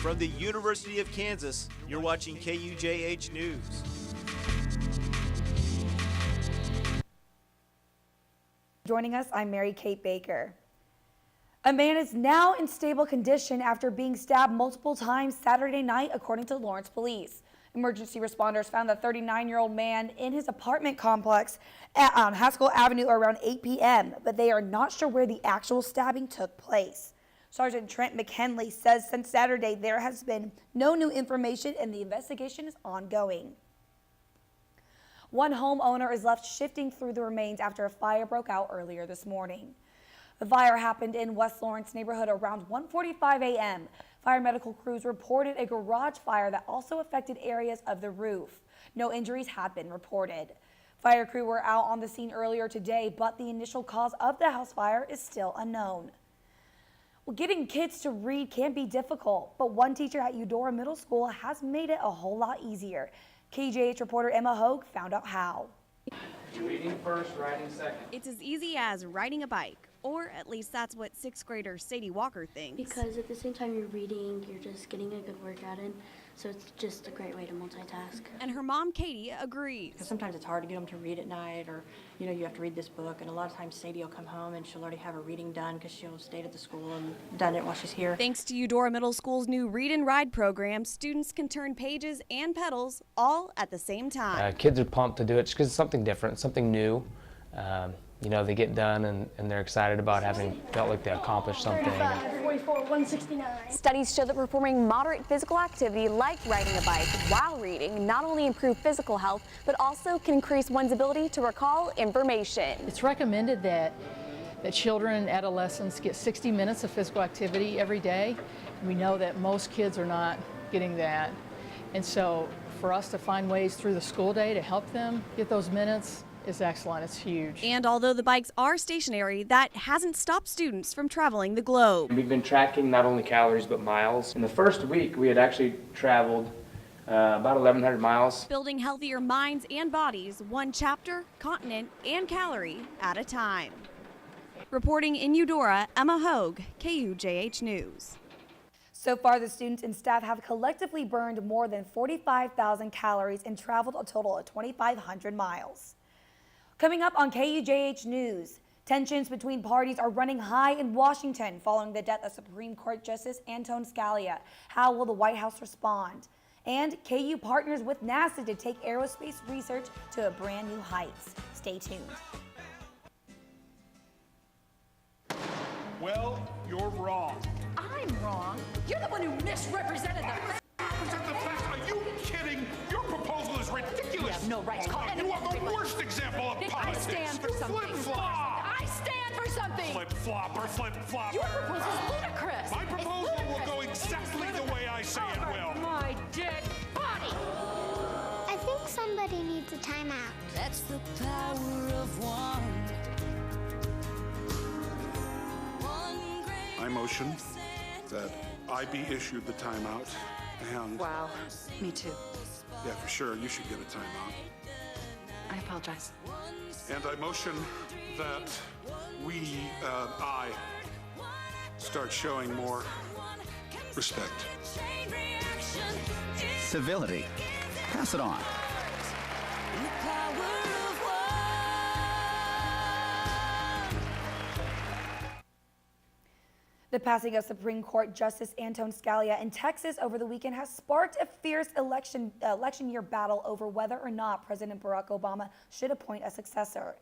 From the University of Kansas, you're watching KUJH News. Joining us, I'm Mary Kate Baker. A man is now in stable condition after being stabbed multiple times Saturday night, according to Lawrence Police. Emergency responders found the 39-year-old man in his apartment complex on Haskell Avenue around 8 p.m., but they are not sure where the actual stabbing took place. Sergeant Trent McKinley says since Saturday there has been no new information and the investigation is ongoing. One homeowner is left shifting through the remains after a fire broke out earlier this morning. The fire happened in West Lawrence neighborhood around 1:45 a.m. Fire medical crews reported a garage fire that also affected areas of the roof. No injuries have been reported. Fire crew were out on the scene earlier today, but the initial cause of the house fire is still unknown. Well, getting kids to read can be difficult, but one teacher at Eudora Middle School has made it a whole lot easier. KUJH reporter Emma Hogue found out how. Reading first, writing second. It's as easy as riding a bike, or at least that's what 6th grader Sadie Walker thinks. Because at the same time you're reading, you're just getting a good workout in, so it's just a great way to multitask. And her mom, Katie, agrees. Because sometimes it's hard to get them to read at night, or you have to read this book, and a lot of times Sadie will come home and she'll already have her reading done because she'll stayed at the school and done it while she's here. Thanks to Eudora Middle School's new Read and Ride program, students can turn pages and pedals all at the same time. Kids are pumped to do it just because it's something different, something new. They get done and they're excited about having felt like they accomplished something. 44, 169. Studies show that performing moderate physical activity like riding a bike while reading not only improve physical health, but also can increase one's ability to recall information. It's recommended that children and adolescents get 60 minutes of physical activity every day. We know that most kids are not getting that. And so for us to find ways through the school day to help them get those minutes is excellent. It's huge. And although the bikes are stationary, that hasn't stopped students from traveling the globe. We've been tracking not only calories but miles. In the first week, we had actually traveled about 1,100 miles. Building healthier minds and bodies, one chapter, continent, and calorie at a time. Reporting in Eudora, Emma Hogue, KUJH News. So far, the students and staff have collectively burned more than 45,000 calories and traveled a total of 2,500 miles. Coming up on KUJH News, tensions between parties are running high in Washington following the death of Supreme Court Justice Antonin Scalia. How will the White House respond? And KU partners with NASA to take aerospace research to a brand new heights. Stay tuned. Well, you're wrong. I'm wrong. You're the one who misrepresented them. Represent the facts. Are you kidding? Your proposal is ridiculous. You have no right to call You are the worst example of politics. I stand for something. Flip-flop. I stand for something. Flip-flopper, flip-flopper. Your proposal is ludicrous. My proposal will go exactly the way I say it will. My dead body. I think somebody needs a timeout. That's the power of one. I motion that I be issued the timeout and... Wow, me too. Yeah, for sure, you should get a timeout. I apologize. And I motion that I start showing more respect. Civility. Pass it on. The passing of Supreme Court Justice Antonin Scalia in Texas over the weekend has sparked a fierce election year battle over whether or not President Barack Obama should appoint a successor.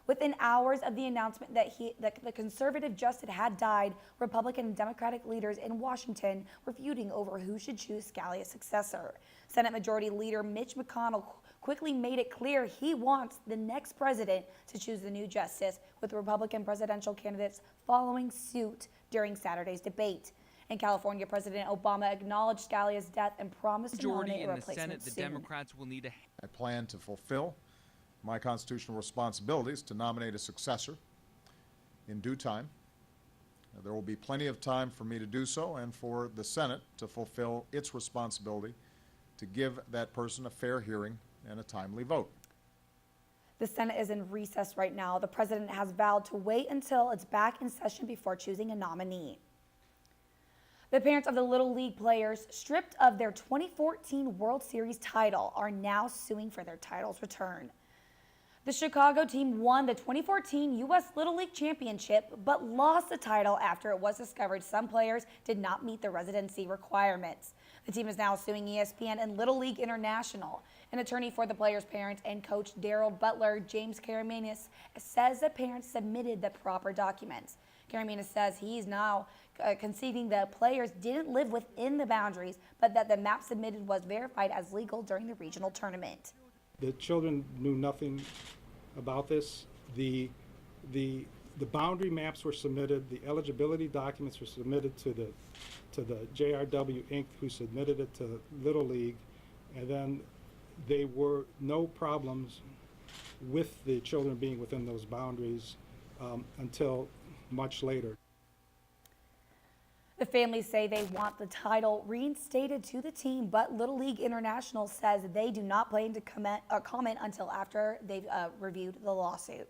Within hours of the announcement that the conservative justice had died, Republican and Democratic leaders in Washington were feuding over who should choose Scalia's successor. Senate Majority Leader Mitch McConnell quickly made it clear he wants the next president to choose the new justice, with Republican presidential candidates following suit during Saturday's debate. In California, President Obama acknowledged Scalia's death and promised to nominate a replacement soon. Majority in the Senate, the Democrats will need I plan to fulfill my constitutional responsibilities to nominate a successor in due time. There will be plenty of time for me to do so and for the Senate to fulfill its responsibility to give that person a fair hearing and a timely vote. The Senate is in recess right now. The president has vowed to wait until it's back in session before choosing a nominee. The parents of the Little League players stripped of their 2014 World Series title are now suing for their title's return. The Chicago team won the 2014 U.S. Little League Championship, but lost the title after it was discovered some players did not meet the residency requirements. The team is now suing ESPN and Little League International. An attorney for the players' parents and coach Daryl Butler, James Karamanis, says the parents submitted the proper documents. Karamanis says he's now conceding the players didn't live within the boundaries, but that the map submitted was verified as legal during the regional tournament. The children knew nothing about this. The boundary maps were submitted. The eligibility documents were submitted to the JRW Inc., who submitted it to Little League, and then there were no problems with the children being within those boundaries until much later. The families say they want the title reinstated to the team, but Little League International says they do not plan to comment until after they've reviewed the lawsuit.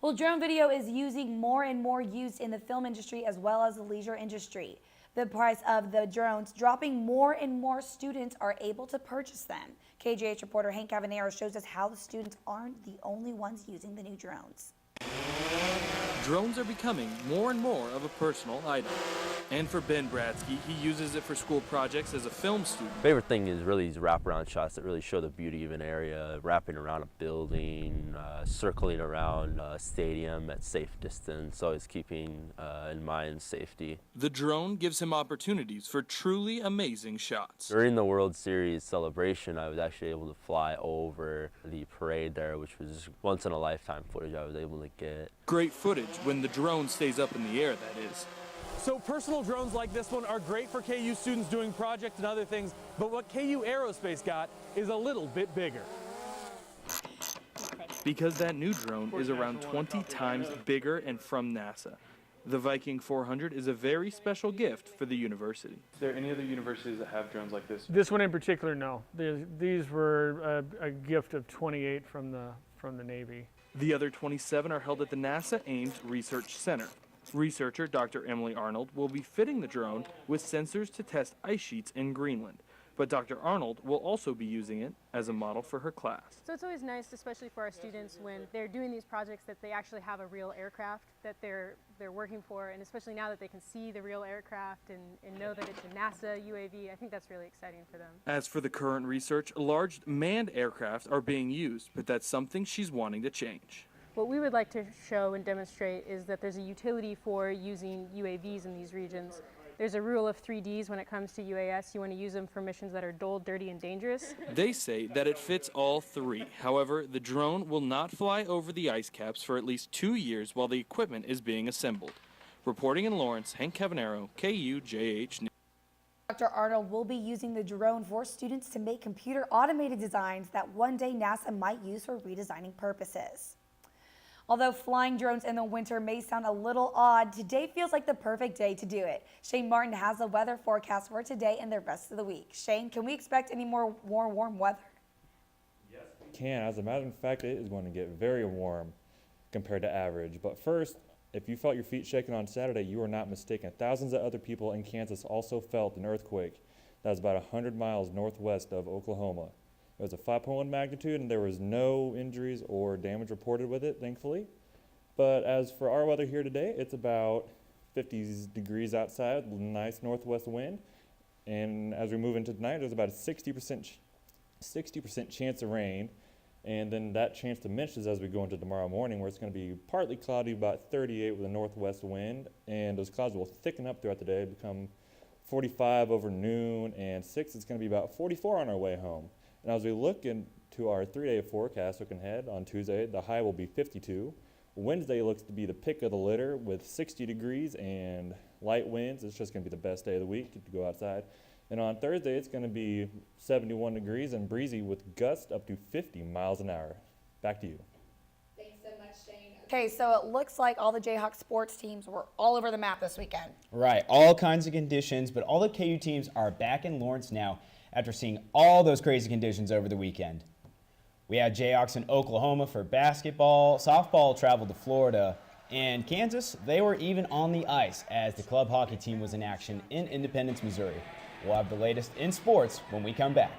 Well, drone video is using more and more use in the film industry as well as the leisure industry. The price of the drones dropping, more and more students are able to purchase them. KUJH reporter Hank Cavanero shows us how the students aren't the only ones using the new drones. Drones are becoming more and more of a personal item. And for Ben Bradsky, he uses it for school projects as a film student. Favorite thing is really these wraparound shots that really show the beauty of an area, wrapping around a building, circling around a stadium at safe distance, always keeping in mind safety. The drone gives him opportunities for truly amazing shots. During the World Series celebration, I was actually able to fly over the parade there, which was once in a lifetime footage I was able to get. Great footage when the drone stays up in the air, that is. So personal drones like this one are great for KU students doing projects and other things, but what KU Aerospace got is a little bit bigger. Because that new drone is around 20 times bigger and from NASA. The Viking 400 is a very special gift for the university. Is there any other universities that have drones like this? This one in particular, no. These were a gift of 28 from the Navy. The other 27 are held at the NASA Ames Research Center. Researcher Dr. Emily Arnold will be fitting the drone with sensors to test ice sheets in Greenland. But Dr. Arnold will also be using it as a model for her class. So it's always nice, especially for our students, when they're doing these projects, that they actually have a real aircraft that they're working for, and especially now that they can see the real aircraft and know that it's a NASA UAV. I think that's really exciting for them. As for the current research, large manned aircraft are being used, but that's something she's wanting to change. What we would like to show and demonstrate is that there's a utility for using UAVs in these regions. There's a rule of 3Ds when it comes to UAS. You want to use them for missions that are dull, dirty, and dangerous. They say that it fits all three. However, the drone will not fly over the ice caps for at least 2 years while the equipment is being assembled. Reporting in Lawrence, Hank Cavanero, KUJH News. Dr. Arnold will be using the drone for students to make computer automated designs that one day NASA might use for redesigning purposes. Although flying drones in the winter may sound a little odd, today feels like the perfect day to do it. Shane Martin has the weather forecast for today and the rest of the week. Shane, can we expect any more warm weather? Yes, we can. As a matter of fact, it is going to get very warm compared to average. But first, if you felt your feet shaking on Saturday, you are not mistaken. Thousands of other people in Kansas also felt an earthquake that was about 100 miles northwest of Oklahoma. It was a 5.1 magnitude, and there was no injuries or damage reported with it, thankfully. But as for our weather here today, it's about 50 degrees outside, nice northwest wind. And as we move into tonight, there's about a 60% chance of rain. And then that chance diminishes as we go into tomorrow morning, where it's going to be partly cloudy, about 38 with a northwest wind. And those clouds will thicken up throughout the day, become 45 over noon, and 6, it's going to be about 44 on our way home. And as we look into our 3-day forecast, looking ahead, on Tuesday, the high will be 52. Wednesday looks to be the pick of the litter with 60 degrees and light winds. It's just going to be the best day of the week to go outside. And on Thursday, it's going to be 71 degrees and breezy with gusts up to 50 miles an hour. Back to you. Thanks so much, Shane. Okay, so it looks like all the Jayhawk sports teams were all over the map this weekend. Right, all kinds of conditions, but all the KU teams are back in Lawrence now after seeing all those crazy conditions over the weekend. We had Jayhawks in Oklahoma for basketball. Softball traveled to Florida. And Kansas, they were even on the ice as the club hockey team was in action in Independence, Missouri. We'll have the latest in sports when we come back.